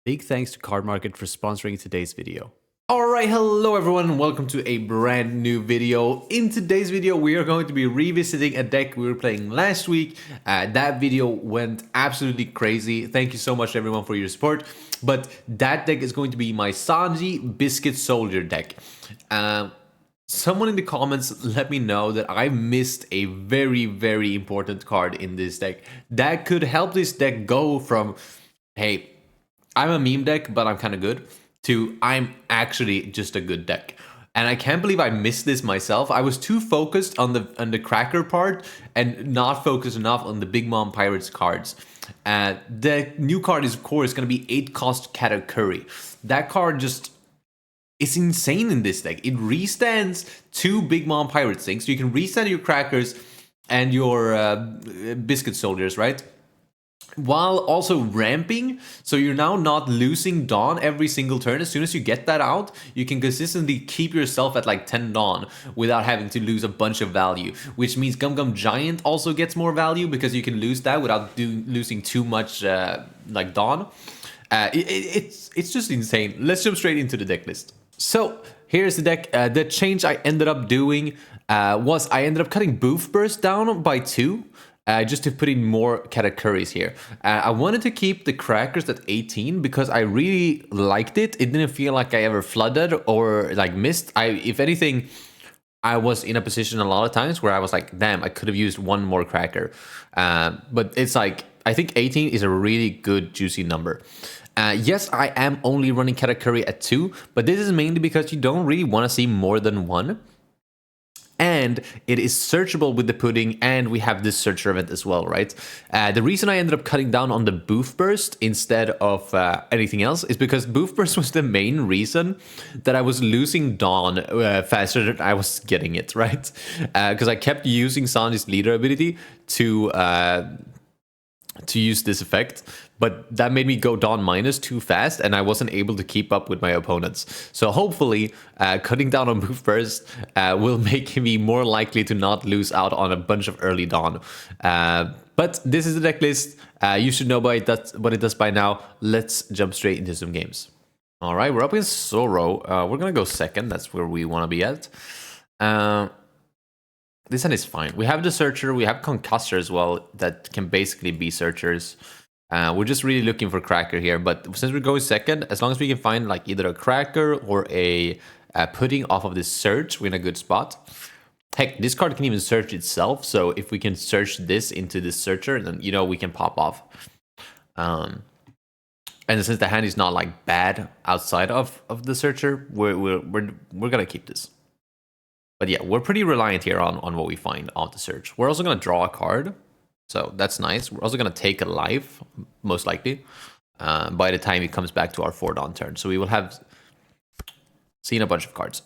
Big thanks to Cardmarket for sponsoring today's video. Alright, hello everyone, welcome to a brand new video. In today's video, we are going to be revisiting a deck we were playing last week. That video went absolutely crazy. Thank you so much everyone for your support. But that deck is going to be my Sanji Biscuit Soldier deck. Someone in the comments let me know that I missed a very important card in this deck. That could help this deck go from, hey, I'm a meme deck, but I'm kind of good, to I'm actually just a good deck. And I can't believe I missed this myself. I was too focused on the cracker part and not focused enough on the Big Mom Pirates cards. The new card is, of course, going to be 8-cost Katakuri. That card just is insane in this deck. It restands 2 Big Mom Pirates things. So you can restand your crackers and your Biscuit Soldiers, right? While also ramping, so you're now not losing Dawn every single turn. As soon as you get that out, you can consistently keep yourself at like 10 Dawn without having to lose a bunch of value, which means Gum Gum Giant also gets more value because you can lose that without losing too much like Dawn. It's just insane. Let's jump straight into the deck list. So here's the deck. The change I ended up doing was I ended up cutting Boof Burst down by 2. Just to put in more Katakuris here. I wanted to keep the crackers at 18 because I really liked it. It didn't feel like I ever flooded or like missed. If anything, I was in a position a lot of times where I was like, damn, I could have used one more cracker. But it's like, I think 18 is a really good, juicy number. Yes, I am only running Katakuri at 2, but this is mainly because you don't really want to see more than 1. And it is searchable with the pudding, and we have this searcher event as well, right? The reason I ended up cutting down on the Boof Burst instead of anything else is because Boof Burst was the main reason that I was losing Dawn faster than I was getting it, right? Because I kept using Sanji's leader ability to use this effect, but that made me go Dawn minus too fast, and I wasn't able to keep up with my opponents. So hopefully, cutting down on Move Burst will make me more likely to not lose out on a bunch of early Dawn. But this is the deck list. You should know what it does by now. Let's jump straight into some games. All right, we're up against Zoro. We're going to go second. That's where we want to be at. This hand is fine. We have the Searcher, we have Concussor as well that can basically be Searchers. We're just really looking for Cracker here, but since we're going second, as long as we can find like either a Cracker or a pudding off of this Search, we're in a good spot. Heck, this card can even search itself, so if we can search this into this Searcher, then you know we can pop off. And since the hand is not like bad outside of the Searcher, we're gonna keep this. But yeah, we're pretty reliant here on what we find on the search. We're also going to draw a card, so that's nice. We're also going to take a life, most likely, by the time it comes back to our 4 Dawn turn. So we will have seen a bunch of cards.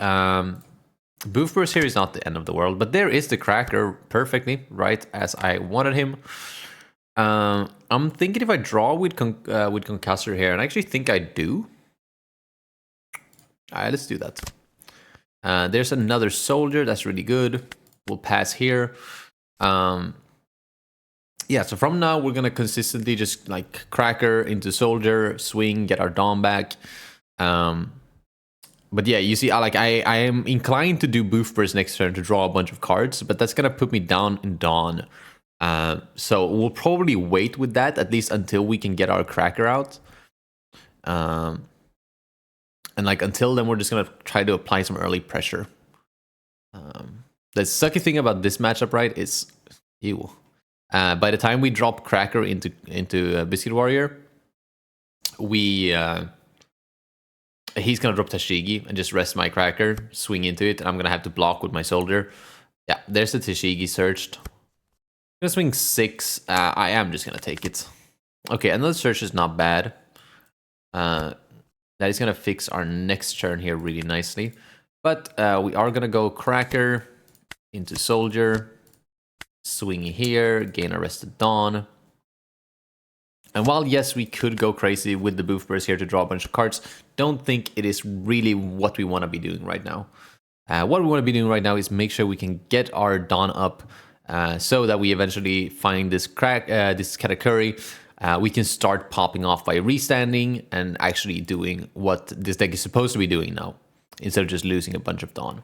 Boof Burst here is not the end of the world, but there is the Cracker perfectly, right, as I wanted him. I'm thinking if I draw with Concussor here, and I actually think I do. All right, let's do that. There's another soldier. That's really good. We'll pass here. Yeah, so from now, we're going to consistently just like cracker into soldier, swing, get our Dawn back. But yeah, you see, I am inclined to do Boof Burst next turn to draw a bunch of cards, but that's going to put me down in Dawn. So we'll probably wait with that, at least until we can get our cracker out. And like until then, we're just gonna try to apply some early pressure. The sucky thing about this matchup, right, is by the time we drop Cracker into Biscuit Warrior, he's gonna drop Tashigi and just rest my Cracker, swing into it, and I'm gonna have to block with my soldier. Yeah, there's the Tashigi searched. I'm gonna swing 6. I am just gonna take it. Okay, another search is not bad. That is going to fix our next turn here really nicely. But we are going to go Cracker into Soldier. Swing here. Gain Arrested Dawn. And while, yes, we could go crazy with the Boof Burst here to draw a bunch of cards, don't think it is really what we want to be doing right now. What we want to be doing right now is make sure we can get our Dawn up so that we eventually find this Katakuri. we can start popping off by restanding and actually doing what this deck is supposed to be doing now, instead of just losing a bunch of Dawn.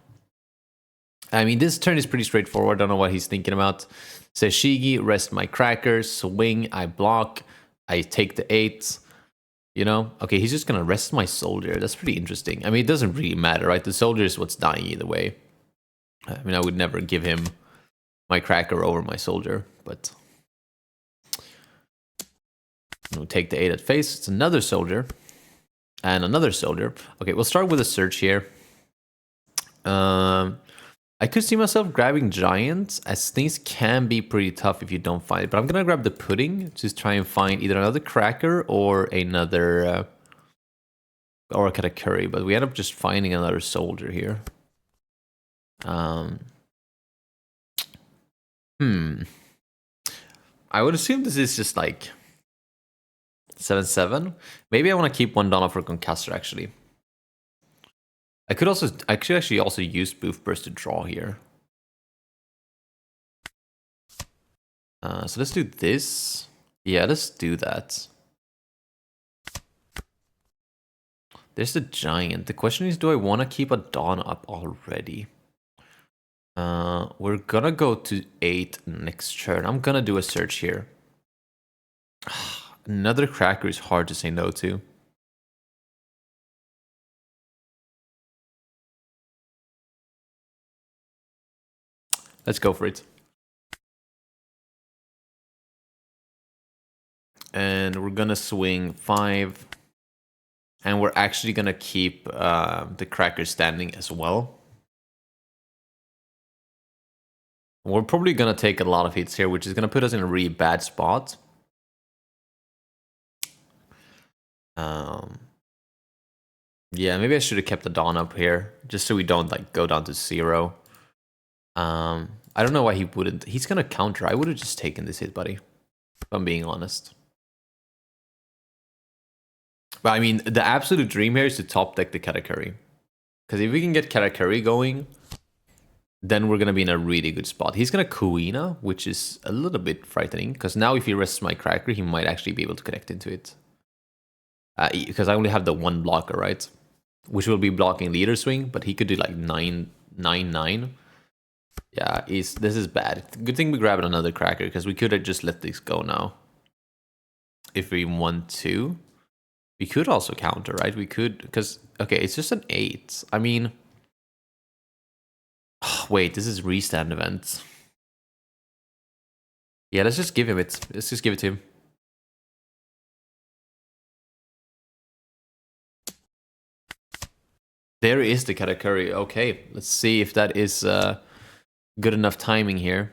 I mean, this turn is pretty straightforward. I don't know what he's thinking about. Says Shigi, rest my crackers, swing, I block, I take the 8. You know? Okay, he's just gonna rest my soldier. That's pretty interesting. I mean, it doesn't really matter, right? The soldier is what's dying either way. I mean, I would never give him my cracker over my soldier, but we'll take the 8 at face. It's another soldier and another soldier. Okay, we'll start with a search here. I could see myself grabbing giants, as things can be pretty tough if you don't find it. But I'm gonna grab the pudding, just try and find either another cracker or another or a Katakuri. But we end up just finding another soldier here. I would assume this is just like 7/7. Maybe I want to keep one Donna for Concussor actually. I could actually also use Boof Burst to draw here. So let's do this. Yeah, let's do that. There's the giant. The question is, do I want to keep a Dawn up already? We're gonna go to 8 next turn. I'm gonna do a search here. Another cracker is hard to say no to. Let's go for it. And we're gonna swing 5. And we're actually gonna keep the cracker standing as well. We're probably gonna take a lot of hits here, which is gonna put us in a really bad spot. Yeah, maybe I should have kept the Dawn up here, just so we don't like go down to 0. I don't know why he wouldn't. He's gonna counter. I would have just taken this hit, buddy, if I'm being honest. But I mean, the absolute dream here is to top deck the Katakuri. Because if we can get Katakuri going, then we're gonna be in a really good spot. He's gonna Kuina, which is a little bit frightening, because now if he rests my cracker, he might actually be able to connect into it. Because I only have the one blocker, right? Which will be blocking leader swing, but he could do like 9/9. Yeah, this is bad. Good thing we grabbed another cracker, because we could have just let this go now. If we want to. We could also counter, right? We could, because, okay, it's just an 8. I mean, wait, this is restand event. Yeah, let's just give him it. Let's just give it to him. There is the Katakuri. Okay, let's see if that is good enough timing here.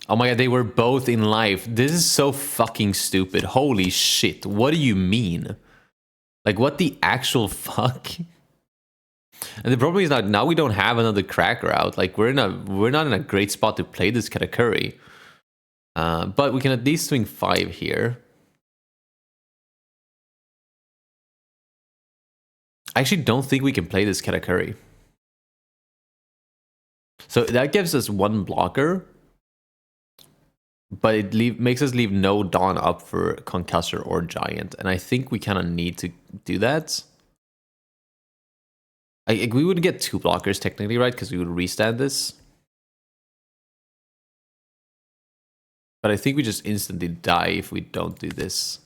Oh my god, they were both in life. This is so fucking stupid. Holy shit. What do you mean? Like, what the actual fuck? And the problem is that now we don't have another cracker out. Like, we're not in a great spot to play this Katakuri. But we can at least swing 5 here. I actually don't think we can play this Katakuri. So that gives us one blocker. But it makes us leave no Dawn up for Concussor or Giant. And I think we kind of need to do that. We would get 2 blockers technically, right? Because we would restand this. But I think we just instantly die if we don't do this.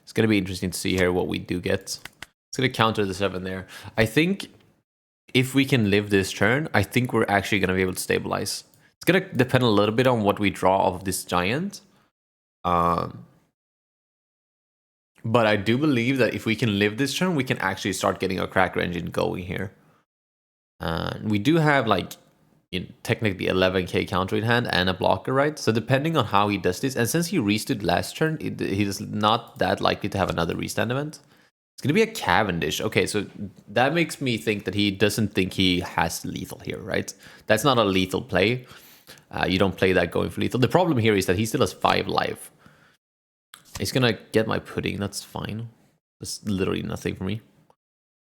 It's going to be interesting to see here what we do get. It's going to counter the 7 there. I think if we can live this turn, I think we're actually going to be able to stabilize. It's going to depend a little bit on what we draw off of this Giant. But I do believe that if we can live this turn, we can actually start getting our Cracker Engine going here. We do have like technically 11k counter in hand and a blocker, right? So depending on how he does this, and since he restood last turn, he's not that likely to have another restand event. It's going to be a Cavendish. Okay, so that makes me think that he doesn't think he has lethal here, right? That's not a lethal play. You don't play that going for lethal. The problem here is that he still has 5 life. He's gonna get my pudding. That's fine. That's literally nothing for me.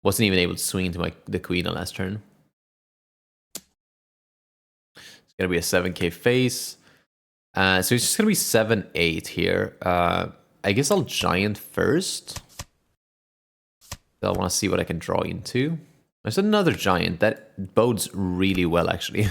Wasn't even able to swing into the queen on last turn. It's gonna be a 7k face. So it's just gonna be 7-8 here. I guess I'll giant first. I want to see what I can draw into. There's another giant. That bodes really well, actually.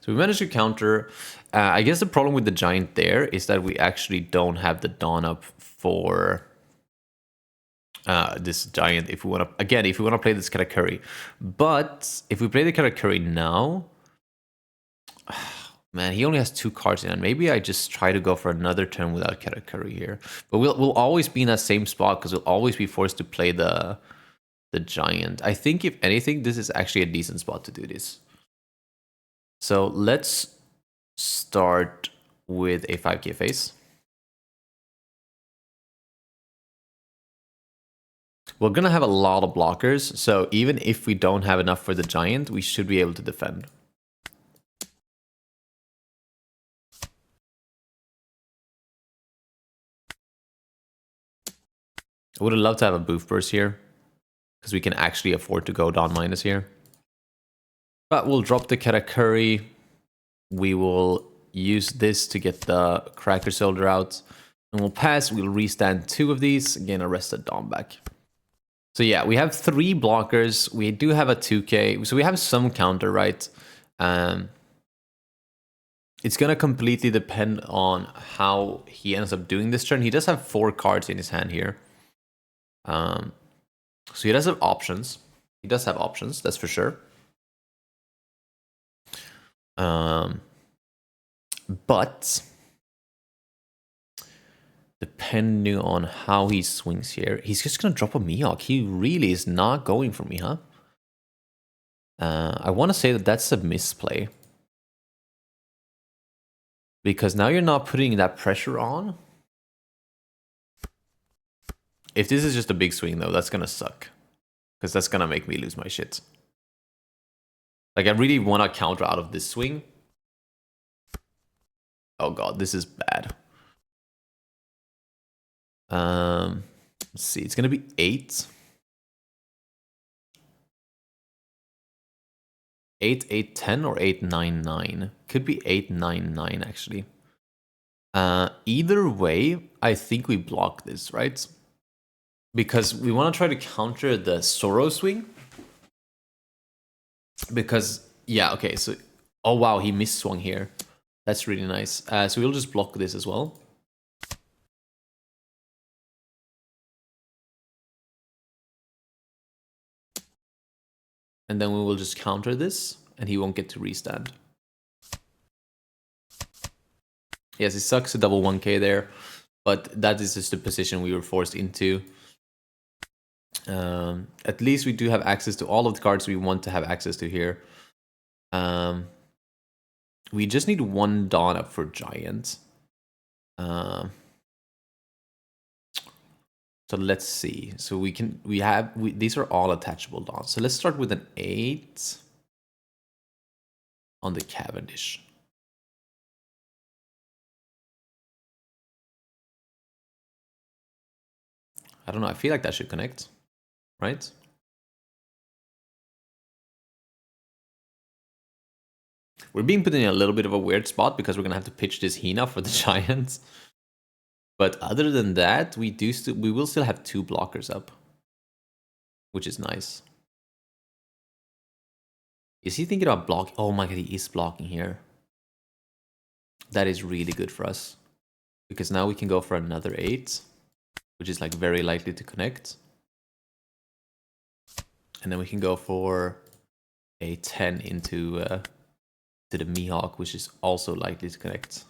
So we managed to counter. I guess the problem with the giant there is that we actually don't have the Dawn up for this giant. If we want to, again, if we want to play this Katakuri. But if we play the Katakuri now, man, he only has 2 cards in hand. Maybe I just try to go for another turn without Katakuri here. But we'll always be in that same spot because we'll always be forced to play the giant. I think if anything, this is actually a decent spot to do this. So let's start with a 5k face. We're gonna have a lot of blockers, so even if we don't have enough for the giant, we should be able to defend. I would have loved to have a boof burst here, because we can actually afford to go down minus here. But we'll drop the Katakuri. We will use this to get the Cracker Soldier out. And we'll pass. We'll restand 2 of these. Again, arrest the Dom back. So yeah, we have 3 blockers. We do have a 2k. So we have some counter, right? It's going to completely depend on how he ends up doing this turn. He does have 4 cards in his hand here. So he does have options. He does have options, that's for sure. But depending on how he swings here, he's just gonna drop a Mihawk. He really is not going for me, huh? I want to say that that's a misplay, because now you're not putting that pressure on. If this is just a big swing though, that's gonna suck, because that's gonna make me lose my shit. Like, I really want to counter out of this swing. Oh god, this is bad. Let's see, it's gonna be 8. 8, 8, 10 or 8, 9, 9. Could be 8, 9, 9 actually. Either way, I think we block this, right? Because we want to try to counter the Zoro swing. Because, yeah, okay, so... Oh wow, he misswung here. That's really nice. So we'll just block this as well. And then we will just counter this, and he won't get to restand. Yes, it sucks to double 1k there, but that is just the position we were forced into. At least we do have access to all of the cards we want to have access to here. We just need 1 Dawn up for Giant. So let's see. So these are all attachable Dawns. So let's start with an 8 on the Cavendish. I don't know. I feel like that should connect, right? We're being put in a little bit of a weird spot because we're gonna have to pitch this Hina for the Giants. But other than that, we will still have 2 blockers up, which is nice. Is he thinking about block? Oh my god, he is blocking here. That is really good for us, because now we can go for another 8, which is like very likely to connect. And then we can go for a 10 into to the Mihawk, which is also likely to connect.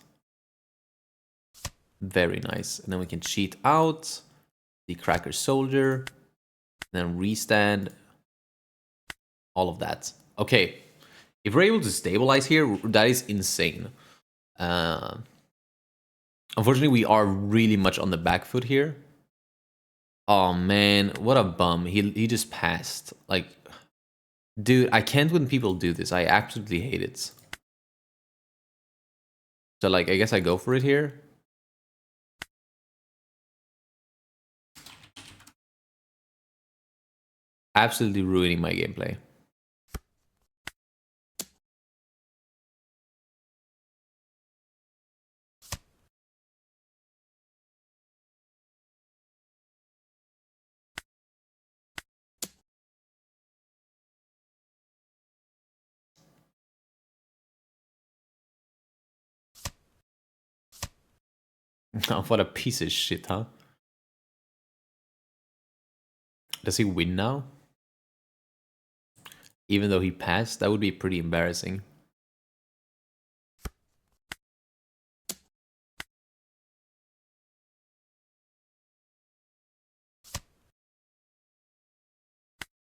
Very nice. And then we can cheat out the Cracker Soldier, then restand, all of that. Okay, if we're able to stabilize here, that is insane. Unfortunately, we are really much on the back foot here. Oh man, what a bum. He just passed. Like, dude, I can't when people do this. I absolutely hate it. So like, I guess I go for it here. Absolutely ruining my gameplay. What a piece of shit, huh? Does he win now? Even though he passed, that would be pretty embarrassing.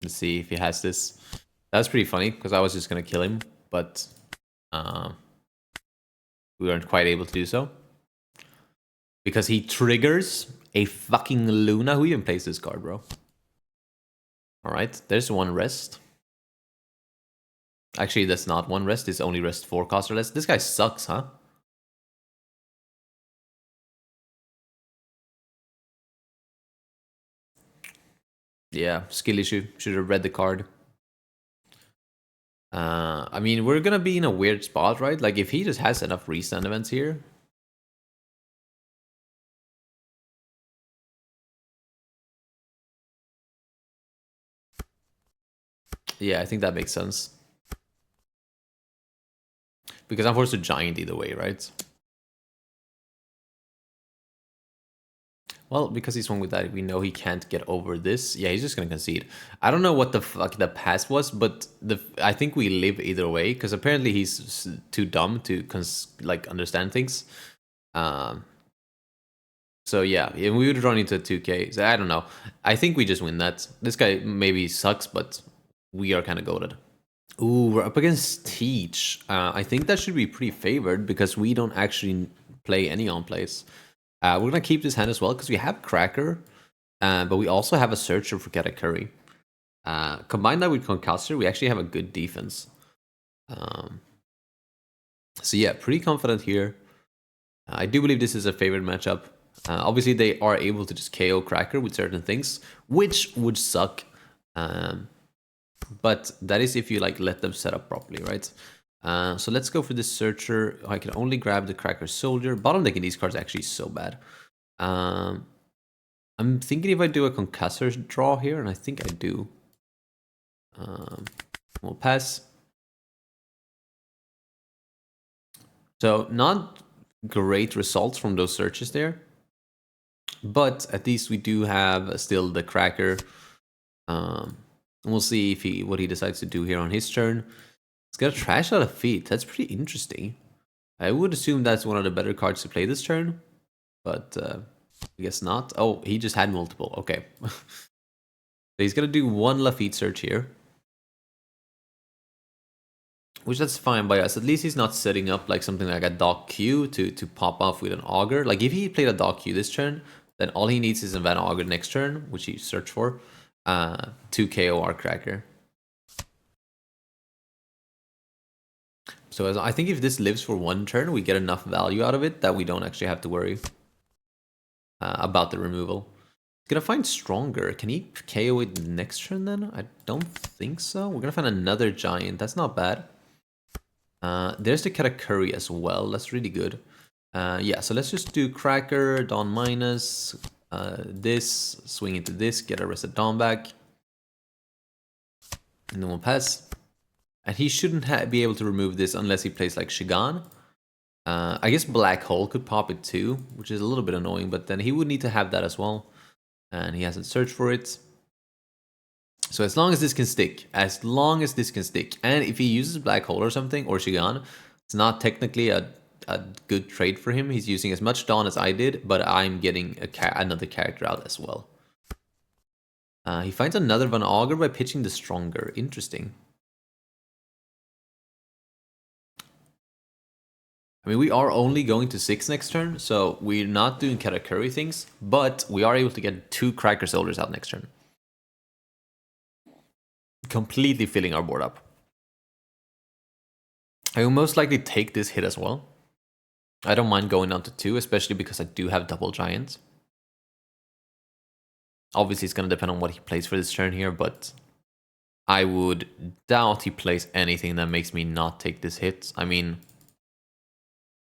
Let's see if he has this. That's pretty funny because I was just gonna kill him, but we weren't quite able to do so because he triggers a fucking Luna. Who even plays this card, bro? All right, there's one rest. Actually, that's not one rest. It's only rest 4 cost or less. This guy sucks, huh? Yeah, skill issue. Should have read the card. I mean, we're gonna be in a weird spot, right? Like, if he just has enough restand events here. Yeah, I think that makes sense. Because I'm forced to giant either way, right? Well, because he's one with that, we know he can't get over this. Yeah, he's just gonna concede. I don't know what the fuck the pass was, but I think we live either way because apparently he's too dumb to like understand things. So yeah, we would run into 2K. So I don't know. I think we just win that. This guy maybe sucks, but we are kind of goated. Ooh, we're up against Teach. I think that should be pretty favored because we don't actually play any on plays. We're gonna keep this hand as well because we have Cracker, but we also have a Searcher for Katakuri. Combine that with Concussor, we actually have a good defense. So yeah, pretty confident here. I do believe this is a favorite matchup. Obviously, they are able to just KO Cracker with certain things, which would suck. But that is if you like let them set up properly, right? So let's go for this Searcher. I can only grab the Cracker Soldier. Bottom deck in these cards actually so bad. I'm thinking if I do a Concussor draw here, and I think I do. We'll pass. So not great results from those searches there. But at least we do have still the Cracker. We'll see if what he decides to do here on his turn. He's got a Trash Out of Feet. That's pretty interesting. I would assume that's one of the better cards to play this turn. But I guess not. Oh, he just had multiple. Okay. So he's going to do one Lafitte search here. Which that's fine by us. At least he's not setting up like something like a Doc Q to pop off with an Augur. Like if he played a Doc Q this turn, then all he needs is a Van Augur next turn, which he searched for, to KO our Cracker. So I think if this lives for one turn, we get enough value out of it that we don't actually have to worry about the removal. He's gonna find Stronger. Can he KO it next turn then? I don't think so. We're gonna find another Giant. That's not bad. There's the Katakuri as well. That's really good. Yeah, so let's just do Cracker, Dawn minus, this, swing into this, get a Reset Dawn back. And then we'll pass. And he shouldn't be able to remove this unless he plays like Shigan. I guess Black Hole could pop it too, which is a little bit annoying, but then he would need to have that as well. And he hasn't searched for it. So as long as this can stick, and if he uses Black Hole or something, or Shigan, it's not technically a good trade for him. He's using as much Dawn as I did, but I'm getting another character out as well. He finds another Van Augur by pitching the Stronger. Interesting. I mean, we are only going to 6 next turn, so we're not doing Katakuri things, but we are able to get 2 Cracker Soldiers out next turn. Completely filling our board up. I will most likely take this hit as well. I don't mind going down to 2, especially because I do have double giants. Obviously, it's going to depend on what he plays for this turn here, but I would doubt he plays anything that makes me not take this hit. I mean,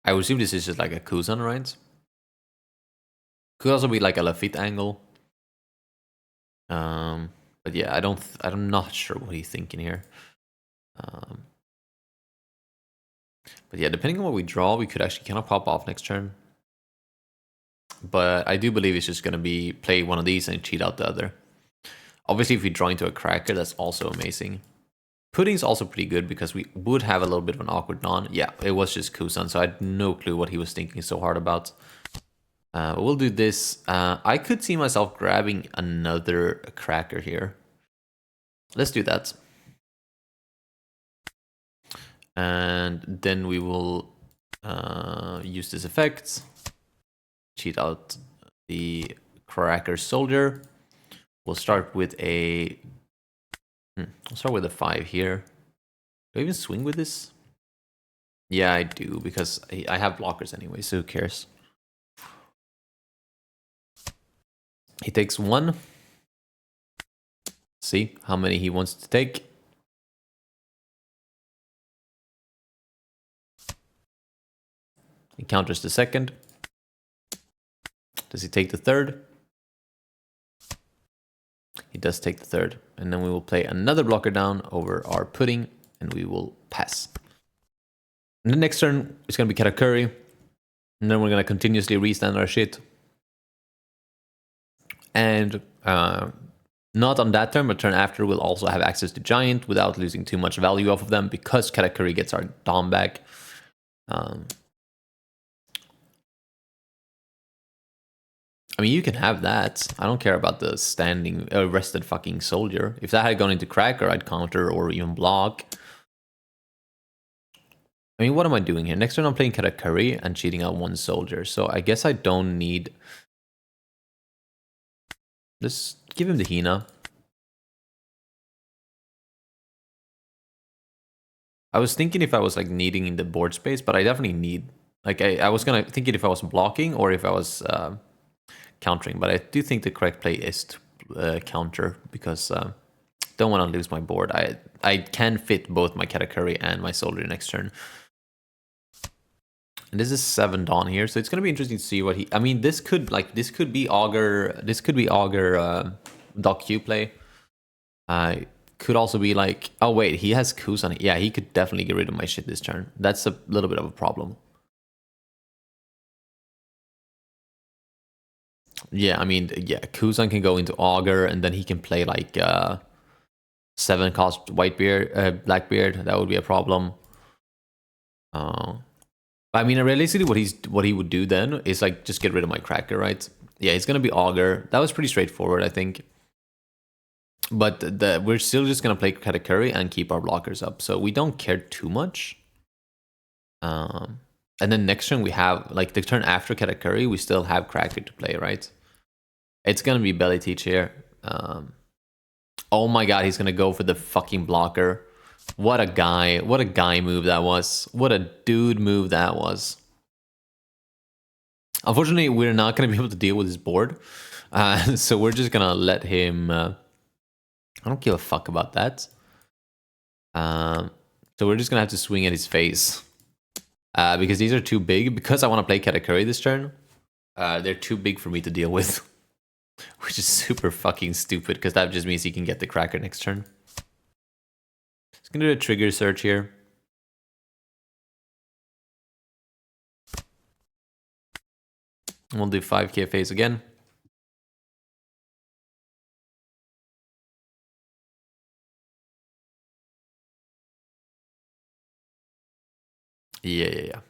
I would assume this is just like a Kuzan, right? Could also be like a Lafitte angle. But yeah, I'm not sure what he's thinking here. But yeah, depending on what we draw, we could actually kind of pop off next turn. But I do believe it's just going to be play one of these and cheat out the other. Obviously, if we draw into a Cracker, that's also amazing. Pudding's also pretty good because we would have a little bit of an awkward non. Yeah, it was just Kuzan, so I had no clue what he was thinking so hard about. We'll do this. I could see myself grabbing another Cracker here. Let's do that. And then we will use this effect. Cheat out the Cracker Soldier. We'll start with a... I'll start with a 5 here. Do I even swing with this? Yeah, I do, because I have blockers anyway, so who cares? He takes 1. See how many he wants to take. He counters the second. Does he take the third? He does take the third. And then we will play another blocker down over our pudding, and we will pass. And the next turn is going to be Katakuri. And then we're going to continuously restand our shit. And not on that turn, but turn after, we'll also have access to Giant without losing too much value off of them because Katakuri gets our Dom back. I mean, you can have that. I don't care about the standing, rested fucking soldier. If that had gone into Cracker, I'd counter or even block. I mean, what am I doing here? Next turn, I'm playing Katakuri and cheating out 1 soldier. So I guess I don't need... Let's give him the Hina. I was thinking if I was like needing in the board space, but I definitely need... Like, I was gonna thinking if I was blocking or if I was... countering, but I do think the correct play is to counter because don't want to lose my board. I can fit both my Katakuri and my soldier next turn. And this is 7 Dawn here, so it's gonna be interesting to see what he. I mean, this could be Augur. This could be Augur Doc Q play. Could also be like, oh wait, he has Kuzan. Yeah, he could definitely get rid of my shit this turn. That's a little bit of a problem. Yeah, I mean, yeah, Kuzan can go into Augur, and then he can play like 7 cost Whitebeard, Blackbeard. That would be a problem. I mean, realistically, what he would do then is like just get rid of my Cracker, right? Yeah, it's gonna be Augur. That was pretty straightforward, I think. But we're still just gonna play Katakuri and keep our blockers up, so we don't care too much. And then next turn we have, like the turn after Katakuri, we still have Cracker to play, right? It's gonna be Belly Teach here. Oh my god, he's gonna go for the fucking blocker. What a guy move that was. What a dude move that was. Unfortunately, we're not gonna be able to deal with his board. So we're just gonna let him... I don't give a fuck about that. So we're just gonna have to swing at his face. Because these are too big. Because I want to play Katakuri this turn, they're too big for me to deal with. Which is super fucking stupid, because that just means he can get the Cracker next turn. Just gonna do a trigger search here. And we'll do 5 KFAs again. Yeah.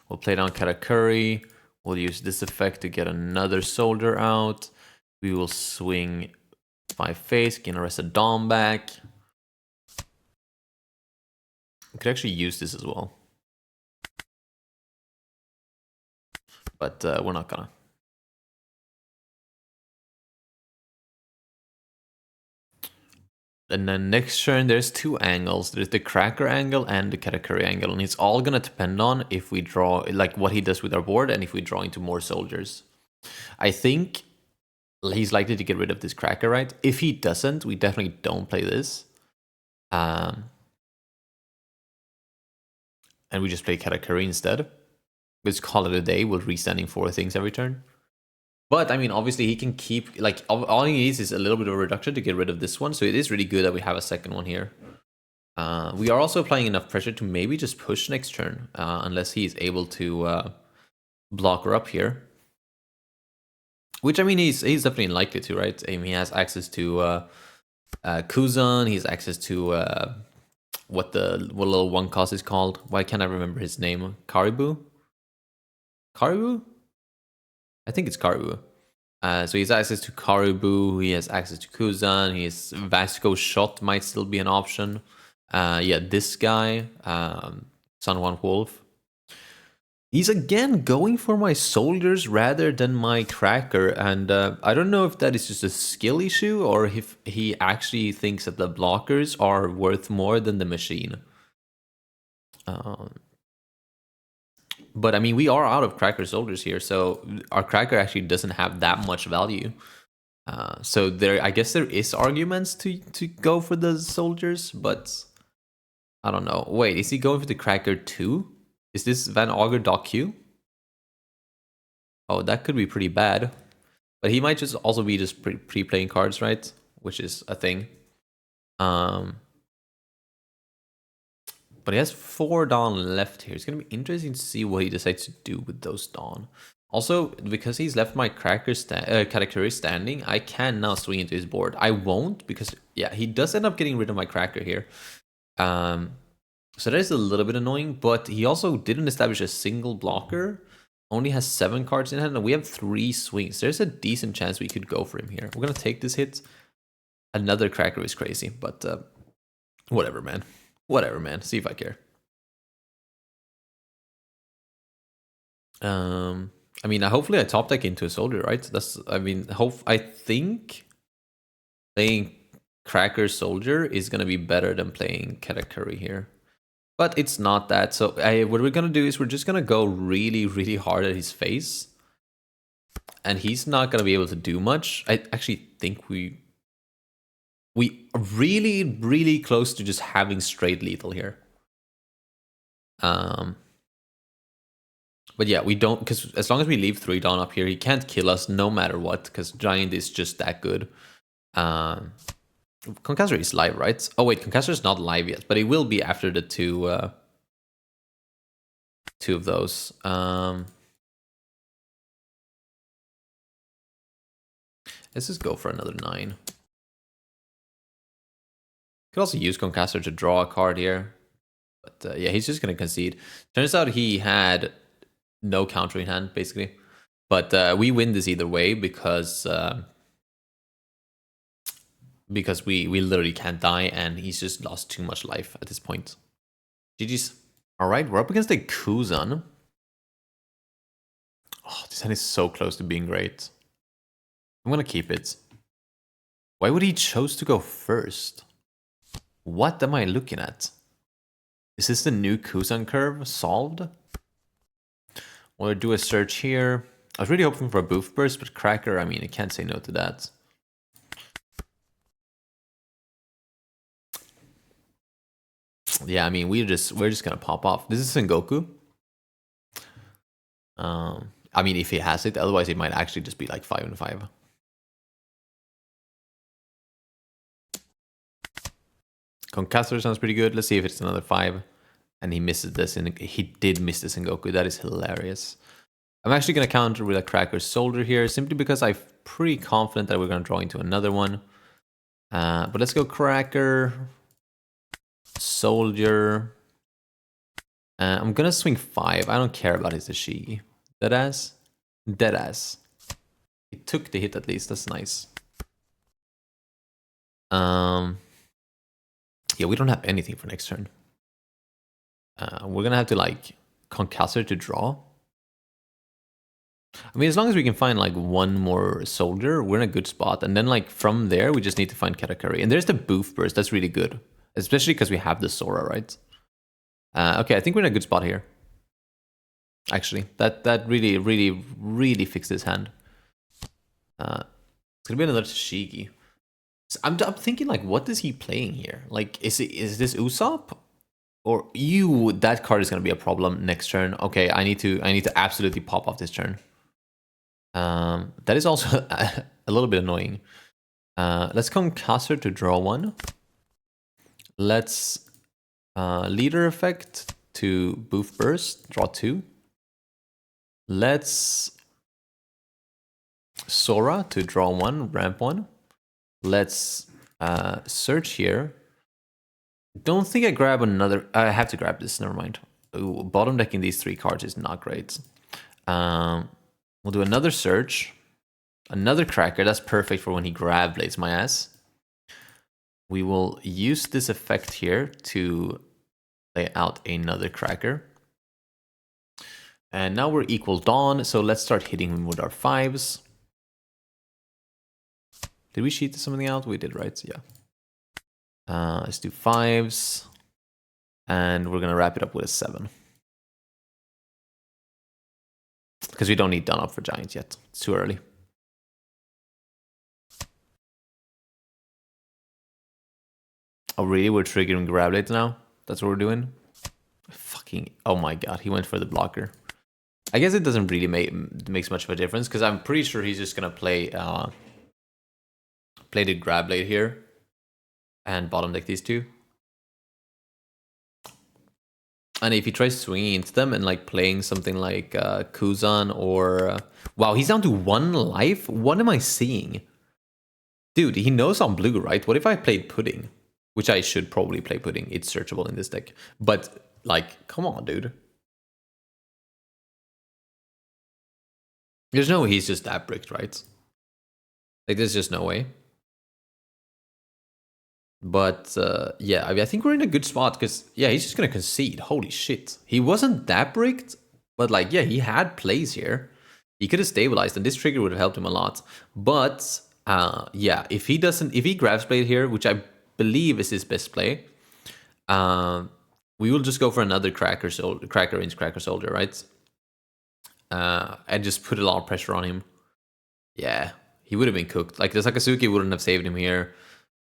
We'll play down Katakuri. We'll use this effect to get another soldier out. We will swing 5 face, gain a rest of Dom back. We could actually use this as well. But we're not gonna. And then next turn, there's two angles. There's the Cracker angle and the Katakuri angle. And it's all going to depend on if we draw, like what he does with our board and if we draw into more soldiers. I think he's likely to get rid of this Cracker, right? If he doesn't, we definitely don't play this. And we just play Katakuri instead. Let's call it a day. We'll restanding 4 things every turn. But, I mean, obviously he can keep, like, all he needs is a little bit of a reduction to get rid of this one. So it is really good that we have a second one here. We are also applying enough pressure to maybe just push next turn, unless he's able to block her up here. Which, I mean, he's definitely likely to, right? I mean, he has access to Kuzan, he has access to what little one cost is called. Why can't I remember his name? Caribou? Caribou? I think it's Caribou. So he has access to Caribou, he has access to Kuzan, his Vasco shot might still be an option. Yeah, this guy, Sun One Wolf. He's again going for my soldiers rather than my Cracker, and I don't know if that is just a skill issue or if he actually thinks that the blockers are worth more than the machine. But I mean, we are out of Cracker soldiers here, so our Cracker actually doesn't have that much value. So I guess there is arguments to go for the soldiers, but I don't know. Wait, is he going for the Cracker too? Is this Van Auger Doc Q? Oh, that could be pretty bad. But he might just also be just pre-playing cards, right? Which is a thing. But he has 4 Dawn left here. It's going to be interesting to see what he decides to do with those Dawn. Also, because he's left my Katakuri standing, I can now swing into his board. I won't because, yeah, he does end up getting rid of my Cracker here. So that is a little bit annoying, but he also didn't establish a single blocker. Only has 7 cards in hand, and we have 3 swings. There's a decent chance we could go for him here. We're going to take this hit. Another Cracker is crazy, but whatever, man. Whatever, man. See if I care. I mean, hopefully I top deck into a soldier, right? I think playing Cracker Soldier is going to be better than playing Katakuri here. But it's not that. So what we're going to do is we're just going to go really, really hard at his face. And he's not going to be able to do much. I actually think we are really, really close to just having straight lethal here. But yeah, we don't, because as long as we leave 3 Dawn up here, he can't kill us no matter what, because Giant is just that good. Concassor is live, right? Oh wait, Concassor is not live yet, but it will be after the two of those. Let's just go for another 9. Could also use Concassor to draw a card here. But yeah, he's just going to concede. Turns out he had no counter in hand, basically. But we win this either way because we literally can't die, and he's just lost too much life at this point. GG's. All right, we're up against a Kuzan. Oh, this hand is so close to being great. I'm going to keep it. Why would he chose to go first? What am I looking at? Is this the new Kuzan curve solved? We'll do a search here. I was really hoping for a Boof Burst, but Cracker, I mean, I can't say no to that. Yeah, I mean, we're just gonna pop off. This is Sengoku. I mean, if he has it, otherwise it might actually just be like 5 and 5. Concassor sounds pretty good. Let's see if it's another 5. And he misses this, and he did miss the Sengoku. That is hilarious. I'm actually going to counter with a Cracker Soldier here, simply because I'm pretty confident that we're going to draw into another one. But let's go Cracker, Soldier. I'm going to swing 5. I don't care about his Ishigi. Deadass? Deadass. He took the hit at least. That's nice. Yeah, we don't have anything for next turn. We're gonna have to like concussor to draw. I mean, as long as we can find like one more soldier, we're in a good spot. And then like from there, we just need to find Katakuri. And there's the boof burst. That's really good, especially because we have the Zoro, right? Okay, I think we're in a good spot here. Actually, that really fixed his hand. It's gonna be another Tashigi. So I'm thinking like, what is he playing here? Like, is this Usopp? Or that card is gonna be a problem next turn. Okay, I need to absolutely pop off this turn. That is also a little bit annoying. Let's concussor to draw one. Let's leader effect to boof burst, draw two. Let's Sora to draw one, ramp one. Let's search here. Don't think I grab another. I have to grab this. Never mind. Ooh, bottom decking these three cards is not great. We'll do another search. Another cracker. That's perfect for when he grab blades my ass. We will use this effect here to lay out another cracker. And now we're equal Dawn, so let's start hitting him with our fives. Did we cheat something out? We did, right? Yeah. Let's do fives. And we're going to wrap it up with a 7. Because we don't need Dawn up for Giants yet. It's too early. Oh, really? We're triggering grab blades now? That's what we're doing? Fucking... Oh my god, he went for the blocker. I guess it doesn't really makes much of a difference, because I'm pretty sure he's just going to play the grab blade here. And bottom deck these two. And if he tries swinging into them and like playing something like Kuzan or... wow, he's down to 1 life? What am I seeing? Dude, he knows I'm blue, right? What if I played Pudding? Which I should probably play Pudding. It's searchable in this deck. But, like, come on, dude. There's no way he's just that bricked, right? Like, there's just no way. But, yeah, I think we're in a good spot because, yeah, he's just going to concede. Holy shit. He wasn't that bricked, but, like, yeah, he had plays here. He could have stabilized, and this trigger would have helped him a lot. But, yeah, if he grabs blade here, which I believe is his best play, we will just go for another cracker soldier, right? And just put a lot of pressure on him. Yeah, he would have been cooked. Like, the Sakazuki wouldn't have saved him here.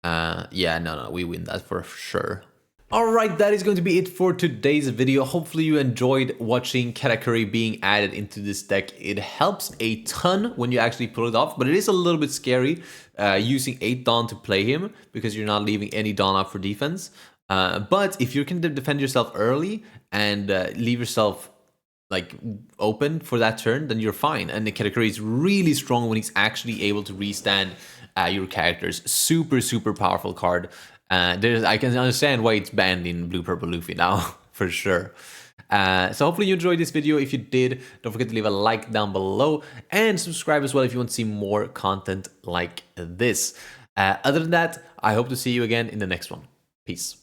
Yeah, no, we win that for sure. Alright, that is going to be it for today's video. Hopefully you enjoyed watching Katakuri being added into this deck. It helps a ton when you actually pull it off, but it is a little bit scary using 8 Dawn to play him because you're not leaving any Dawn up for defense. But if you can defend yourself early and leave yourself like open for that turn, then you're fine. And the Katakuri is really strong when he's actually able to restand your characters. Super powerful card. I can understand why it's banned in Blue Purple Luffy now, for sure. So hopefully you enjoyed this video. If you did, don't forget to leave a like down below and subscribe as well if you want to see more content like this. Other than that, I hope to see you again in the next one. Peace.